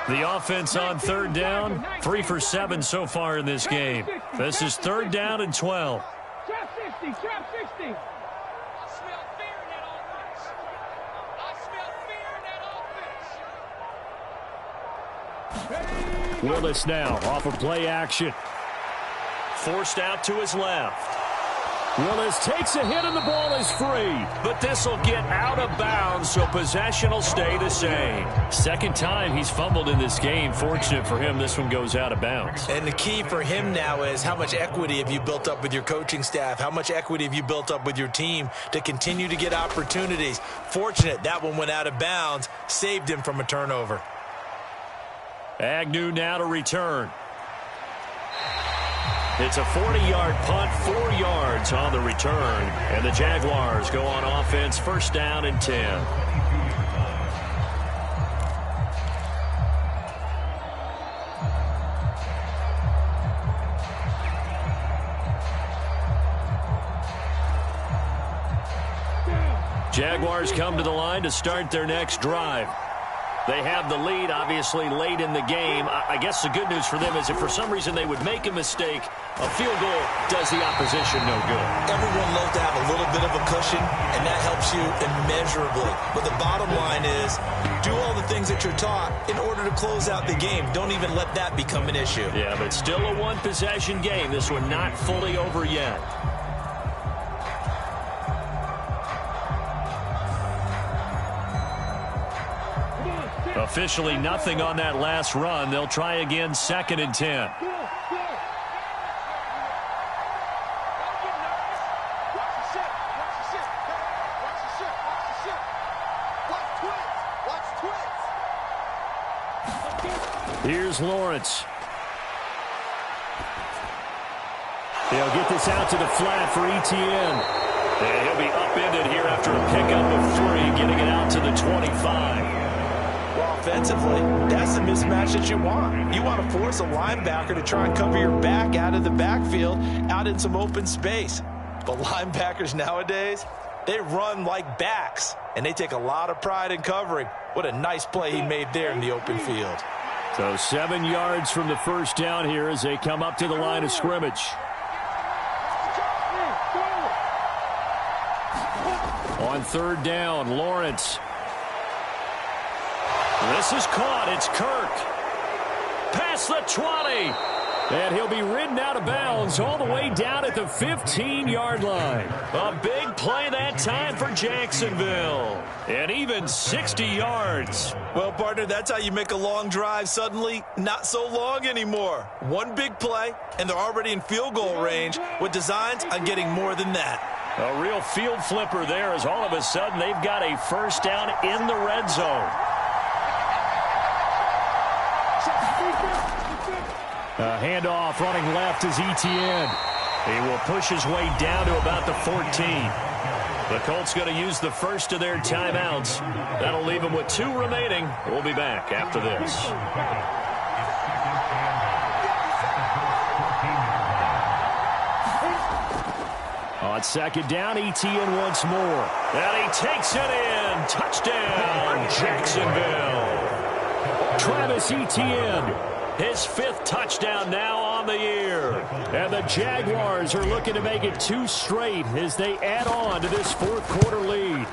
The offense on third down, 3 for 7 so far in this game. This is third down and 12. Trap 60, trap 60. Willis now off of play action. Forced out to his left. Willis takes a hit and the ball is free. But this will get out of bounds, so possession will stay the same. Second time he's fumbled in this game. Fortunate for him, this one goes out of bounds. And the key for him now is how much equity have you built up with your coaching staff? How much equity have you built up with your team to continue to get opportunities? Fortunate that one went out of bounds, saved him from a turnover. Agnew now to return. It's a 40-yard punt, 4 yards on the return. And the Jaguars go on offense, first down and 10. Jaguars come to the line to start their next drive. They have the lead, obviously, late in the game. I guess the good news for them is if for some reason they would make a mistake, a field goal does the opposition no good. Everyone loves to have a little bit of a cushion, and that helps you immeasurably. But the bottom line is do all the things that you're taught in order to close out the game. Don't even let that become an issue. Yeah, but still a one-possession game. This one not fully over yet. Officially nothing on that last run. They'll try again, second and 10. Here's Lawrence. They'll get this out to the flat for Etienne. And he'll be upended here after a pickup of 3, getting it out to the 25. Well, offensively, that's the mismatch that you want. You want to force a linebacker to try and cover your back out of the backfield, out in some open space. But linebackers nowadays, they run like backs, and they take a lot of pride in covering. What a nice play he made there in the open field. So 7 yards from the first down here as they come up to the line of scrimmage. On third down, Lawrence. This is caught. It's Kirk. Past the 20. And he'll be ridden out of bounds all the way down at the 15-yard line. A big play that time for Jacksonville. And even 60 yards. Well, partner, that's how you make a long drive suddenly not so long anymore. One big play, and they're already in field goal range with designs on getting more than that. A real field flipper there as all of a sudden they've got a first down in the red zone. A handoff running left is Etienne. He will push his way down to about the 14. The Colts going to use the first of their timeouts. That'll leave them with 2 remaining. We'll be back after this. On second down, Etienne once more. And he takes it in. Touchdown, Jacksonville. Travis Etienne, his 5th touchdown now on the year. And the Jaguars are looking to make it 2 straight as they add on to this 4th quarter lead.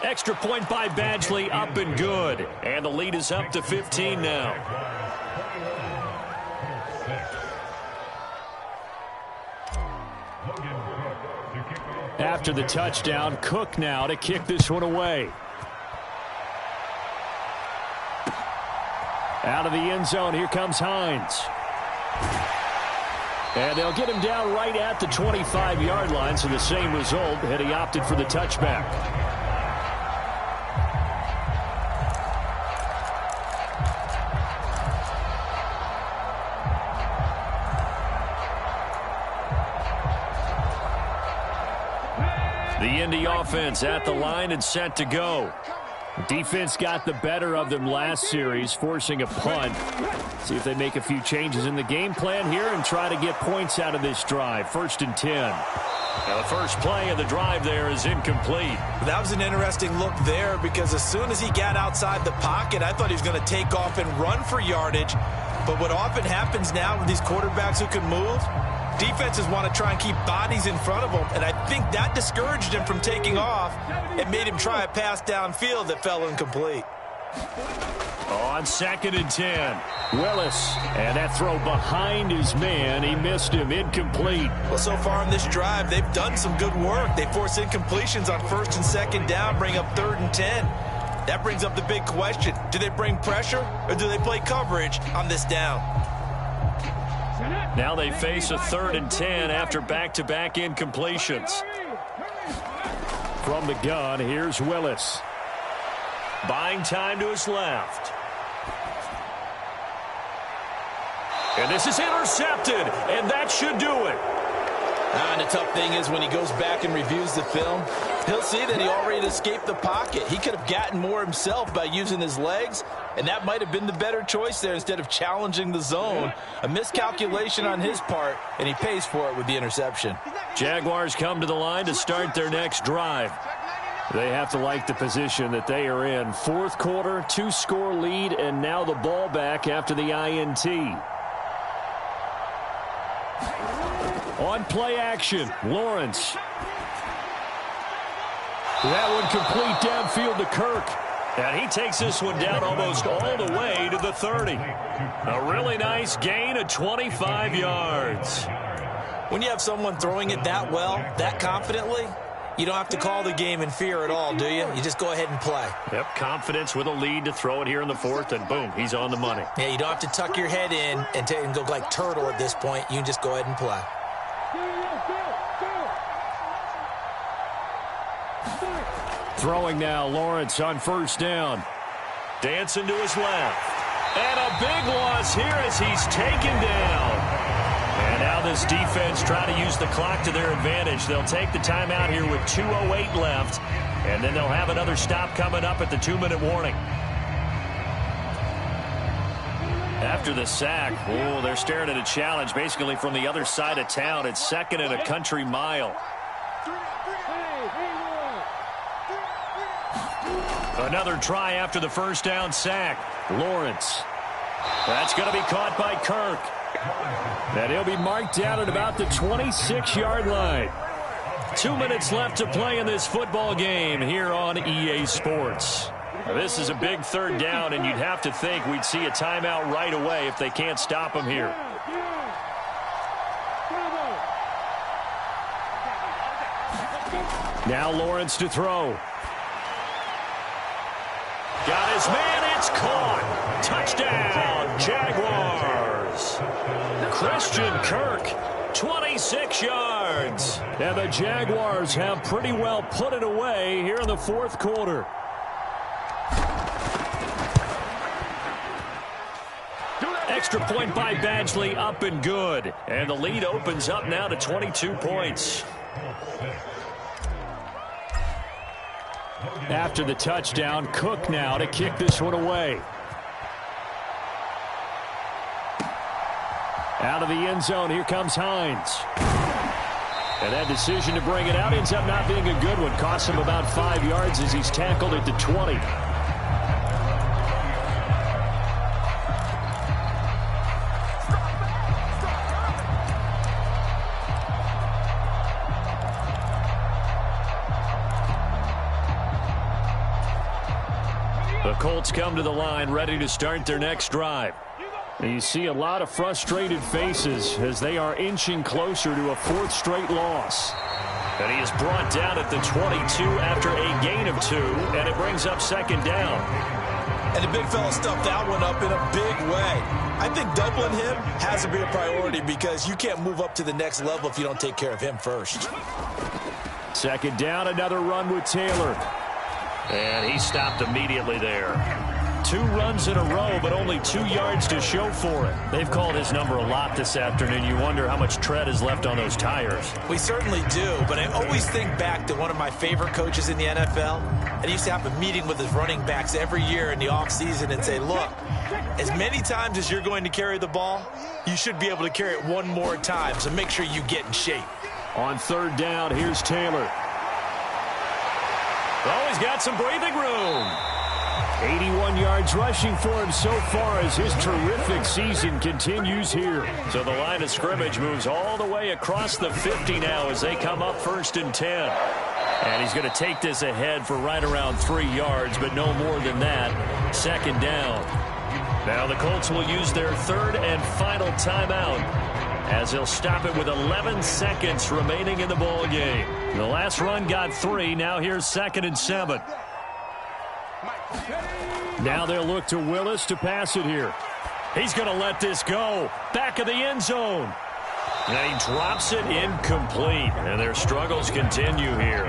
Extra point by Badgley, up and good. And the lead is up to 15 now. After the touchdown, Cook now to kick this one away. Out of the end zone, here comes Hines. And they'll get him down right at the 25-yard line, so the same result had he opted for the touchback. The Indy offense at the line and set to go. Defense got the better of them last series, forcing a punt. See if they make a few changes in the game plan here and try to get points out of this drive. 1st and 10. Now the first play of the drive there is incomplete. That was an interesting look there because as soon as he got outside the pocket, I thought he was going to take off and run for yardage. But what often happens now with these quarterbacks who can move, defenses want to try and keep bodies in front of them, and I think that discouraged him from taking off and made him try a pass downfield that fell incomplete. On 2nd and 10, Willis, and that throw behind his man. He missed him, incomplete. Well, so far in this drive, they've done some good work. They force incompletions on 1st and 2nd down, bring up 3rd and 10. That brings up the big question. Do they bring pressure or do they play coverage on this down? Now they face a 3rd and 10 after back-to-back incompletions. From the gun, here's Willis. Buying time to his left. And this is intercepted, and that should do it. And the tough thing is when he goes back and reviews the film, he'll see that he already escaped the pocket. He could have gotten more himself by using his legs, and that might have been the better choice there instead of challenging the zone. A miscalculation on his part, and he pays for it with the interception. Jaguars come to the line to start their next drive. They have to like the position that they are in. 4th quarter, 2-score lead, and now the ball back after the INT. On play action, Lawrence. That one complete downfield to Kirk. And he takes this one down almost all the way to the 30. A really nice gain of 25 yards. When you have someone throwing it that well, that confidently, you don't have to call the game in fear at all, do you? You just go ahead and play. Yep, confidence with a lead to throw it here in the 4th, and boom, he's on the money. Yeah, you don't have to tuck your head in and go like turtle at this point. You can just go ahead and play. Throwing now, Lawrence on 1st down. Dancing to his left. And a big loss here as he's taken down. And now this defense trying to use the clock to their advantage. They'll take the timeout here with 2:08 left. And then they'll have another stop coming up at the 2-minute warning. After the sack, oh, they're staring at a challenge basically from the other side of town. It's 2nd and a country mile. Another try after the 1st down sack. Lawrence. That's going to be caught by Kirk. And he'll be marked down at about the 26-yard line. 2 minutes left to play in this football game here on EA Sports. This is a big 3rd down, and you'd have to think we'd see a timeout right away if they can't stop him here. Now Lawrence to throw. Got his man, it's caught. Touchdown, Jaguars. Christian Kirk, 26 yards. And the Jaguars have pretty well put it away here in the 4th quarter. Extra point by Badgley, up and good. And the lead opens up now to 22 points. After the touchdown, Cook now to kick this one away. Out of the end zone, here comes Hines. And that decision to bring it out ends up not being a good one. Costs him about 5 yards as he's tackled at the 20. The Colts come to the line ready to start their next drive. And you see a lot of frustrated faces as they are inching closer to a 4th straight loss. And he is brought down at the 22 after a gain of 2, and it brings up 2nd down. And the big fella stuffed that one up in a big way. I think doubling him has to be a priority because you can't move up to the next level if you don't take care of him first. 2nd down, another run with Taylor. And he stopped immediately there. 2 runs in a row, but only 2 yards to show for it. They've called his number a lot this afternoon. You wonder how much tread is left on those tires. We certainly do, but I always think back to one of my favorite coaches in the NFL. And he used to have a meeting with his running backs every year in the offseason and say, look, as many times as you're going to carry the ball, you should be able to carry it 1 more time, so make sure you get in shape. On 3rd down, here's Taylor. Oh, he's got some breathing room. 81 yards rushing for him so far as his terrific season continues here. So the line of scrimmage moves all the way across the 50 now as they come up 1st and 10. And he's going to take this ahead for right around 3 yards, but no more than that. 2nd down. Now the Colts will use their 3rd and final timeout as they'll stop it with 11 seconds remaining in the ball game. The last run got 3. Now here's 2nd and 7. Now they'll look to Willis to pass it here. He's going to let this go. Back of the end zone. And he drops it incomplete. And their struggles continue here.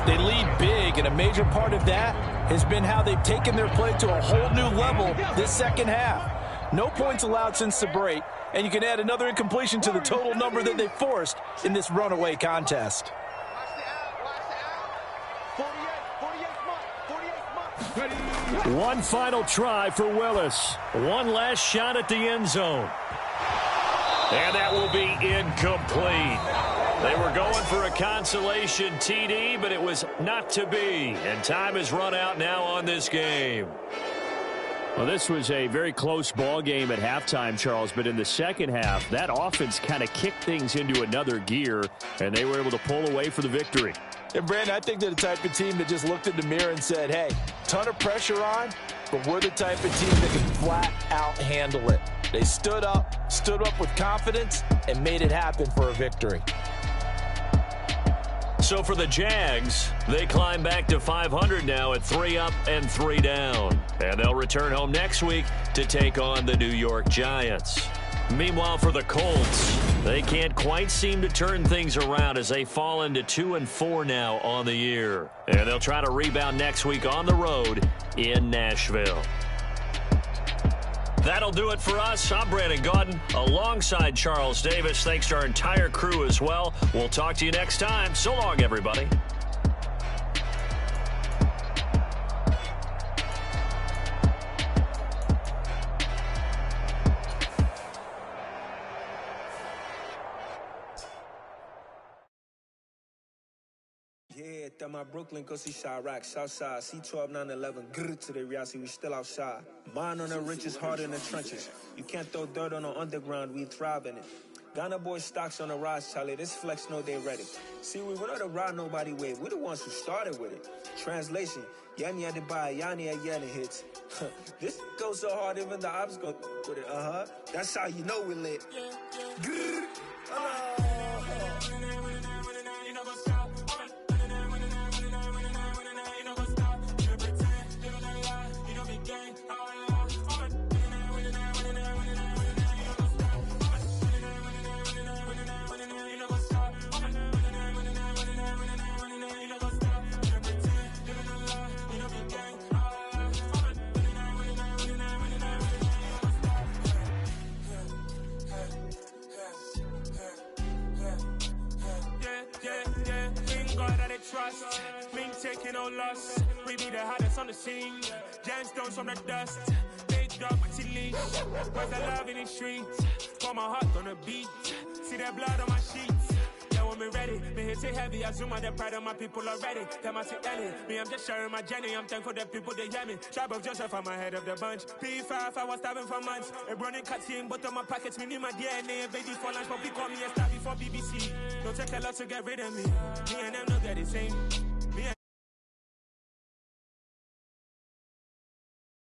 They lead big, and a major part of that has been how they've taken their play to a whole new level this second half. No points allowed since the break, and you can add another incompletion to the total number that they forced in this runaway contest. One final try for Willis. One last shot at the end zone. And that will be incomplete. They were going for a consolation TD, but it was not to be. And time has run out now on this game. Well, this was a very close ball game at halftime, Charles, but in the second half, that offense kind of kicked things into another gear, and they were able to pull away for the victory. And, Brandon, I think they're the type of team that just looked in the mirror and said, hey, ton of pressure on, but we're the type of team that can flat out handle it. They stood up with confidence, and made it happen for a victory. So for the Jags, they climb back to 500 now at 3 up and 3 down. And they'll return home next week to take on the New York Giants. Meanwhile, for the Colts, they can't quite seem to turn things around as they fall into 2-4 now on the year. And they'll try to rebound next week on the road in Nashville. That'll do it for us. I'm Brandon Gaudin alongside Charles Davis. Thanks to our entire crew as well. We'll talk to you next time. So long, everybody. Yeah, that my Brooklyn, go see Chirac, Southside, C12, 911, grrr to the reality, we still outside. Mine on the riches, hard in the trenches. You can't throw dirt on the underground, we thrive in it. Ghana boys stocks on the rise, Charlie, this flex know they ready. See, we not a ride nobody wave, we the ones who started with it. Translation, Yanni had to buy, Yanni had Yanni hits. This goes so hard, even the ops go with it, That's how you know we lit. Grrr, trust, me taking no loss. We be the hottest on the scene. Gemstones from the dust. Big dog, but he leash. Where's the love in the streets? Pour my heart on the beat. See that blood on my sheets. Yeah, when me ready, me hit it heavy. I zoom out the pride of my people already. Tell my Ellie, me I'm just sharing my journey. I'm thankful that people they hear me. Tribe of Joseph, I'm ahead of the bunch. P5, I was starving for months. A running cutscene, but on my pockets, me need my DNA. Babies for lunch, but we call me a star before BBC. Don't take a lot to get rid of me. Me and them don't get the same.